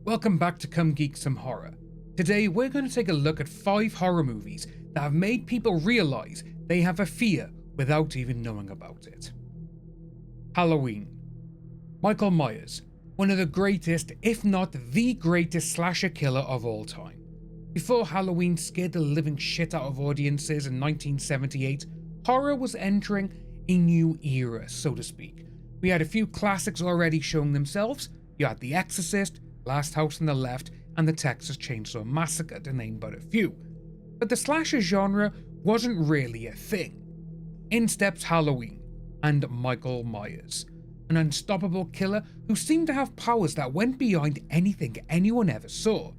Welcome back to Come Geek Some Horror. Today we're going to take a look at 5 horror movies that have made people realise they have a fear without even knowing about it. Halloween. Michael Myers, one of the greatest, if not the greatest slasher killer of all time. Before Halloween scared the living shit out of audiences in 1978, horror was entering a new era, so to speak. We had a few classics already showing themselves. You had The Exorcist, Last House on the Left, and the Texas Chainsaw Massacre, to name but a few. But the slasher genre wasn't really a thing. In steps Halloween, and Michael Myers, an unstoppable killer who seemed to have powers that went beyond anything anyone ever saw.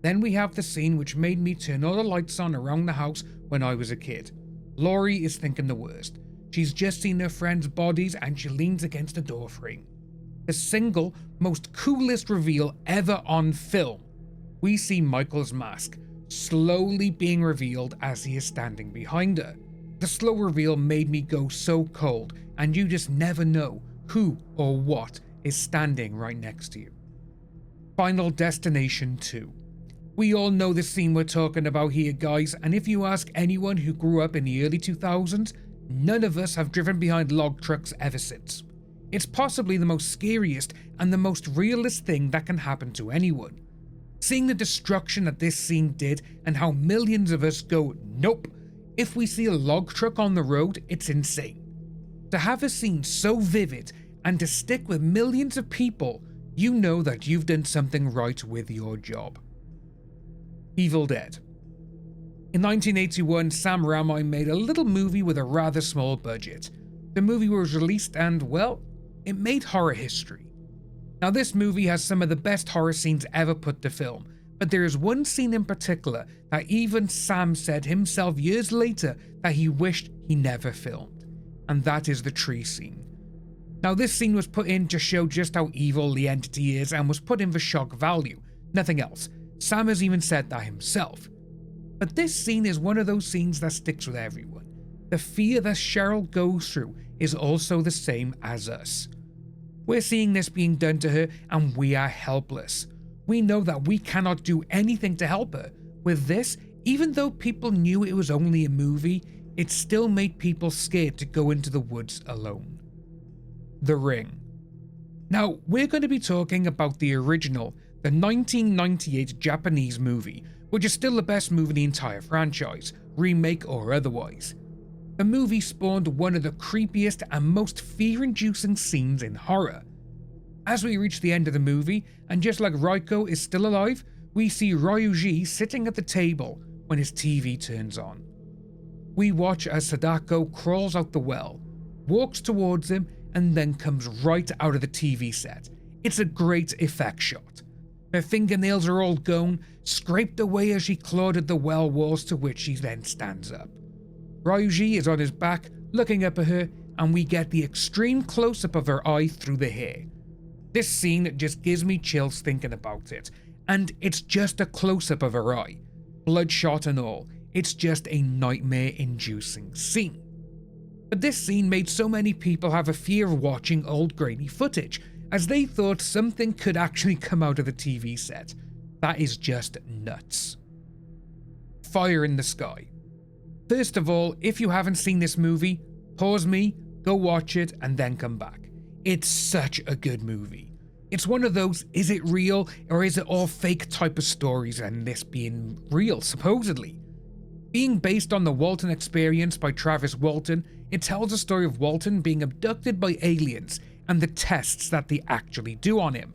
Then we have the scene which made me turn all the lights on around the house when I was a kid. Laurie is thinking the worst. She's just seen her friend's bodies and she leans against the doorframe. The single most coolest reveal ever on film. We see Michael's mask slowly being revealed as he is standing behind her. The slow reveal made me go so cold, and you just never know who or what is standing right next to you. Final Destination 2. We all know the scene we're talking about here, guys, and if you ask anyone who grew up in the early 2000s, none of us have driven behind log trucks ever since. It's possibly the most scariest and the most realist thing that can happen to anyone. Seeing the destruction that this scene did and how millions of us go, nope, if we see a log truck on the road, it's insane. To have a scene so vivid and to stick with millions of people, you know that you've done something right with your job. Evil Dead. In 1981, Sam Raimi made a little movie with a rather small budget. The movie was released and, well, it made horror history. Now this movie has some of the best horror scenes ever put to film, but there is one scene in particular that even Sam said himself years later that he wished he never filmed, and that is the tree scene. Now this scene was put in to show just how evil the entity is and was put in for shock value, nothing else. Sam has even said that himself. But this scene is one of those scenes that sticks with everyone. The fear that Cheryl goes through is also the same as us. We're seeing this being done to her and we are helpless. We know that we cannot do anything to help her. With this, even though people knew it was only a movie, it still made people scared to go into the woods alone. The Ring. Now, we're going to be talking about the original, the 1998 Japanese movie, which is still the best movie in the entire franchise, remake or otherwise. The movie spawned one of the creepiest and most fear-inducing scenes in horror. As we reach the end of the movie, and just like Raiko is still alive, we see Ryuji sitting at the table when his TV turns on. We watch as Sadako crawls out the well, walks towards him, and then comes right out of the TV set. It's a great effect shot. Her fingernails are all gone, scraped away as she clawed at the well walls, to which she then stands up. Ryuji is on his back, looking up at her, and we get the extreme close-up of her eye through the hair. This scene just gives me chills thinking about it, and it's just a close-up of her eye. Bloodshot and all, it's just a nightmare-inducing scene. But this scene made so many people have a fear of watching old grainy footage, as they thought something could actually come out of the TV set. That is just nuts. Fire in the Sky. First of all, if you haven't seen this movie, pause me, go watch it, and then come back. It's such a good movie. It's one of those, is it real or is it all fake type of stories, and this being real, supposedly. Being based on the Walton experience by Travis Walton, it tells the story of Walton being abducted by aliens and the tests that they actually do on him.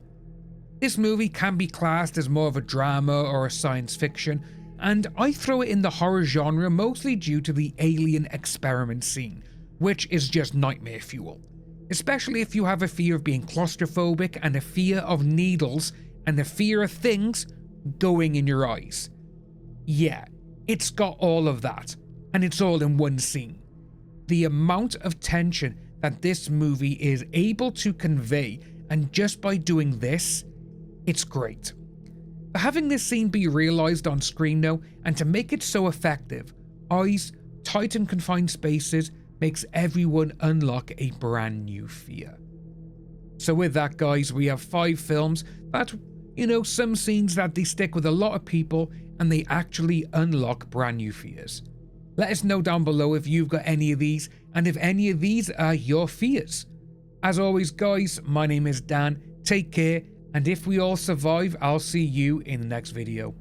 This movie can be classed as more of a drama or a science fiction, and I throw it in the horror genre mostly due to the alien experiment scene, which is just nightmare fuel. Especially if you have a fear of being claustrophobic and a fear of needles and a fear of things going in your eyes. Yeah, it's got all of that, and it's all in one scene. The amount of tension that this movie is able to convey, and just by doing this, it's great. But having this scene be realised on screen now, and to make it so effective, eyes, tight and confined spaces, makes everyone unlock a brand new fear. So with that, guys, we have 5 films that You know, some scenes that they stick with a lot of people and they actually unlock brand new fears. Let us know down below if you've got any of these and if any of these are your fears. As always guys, my name is Dan, take care, and if we all survive, I'll see you in the next video.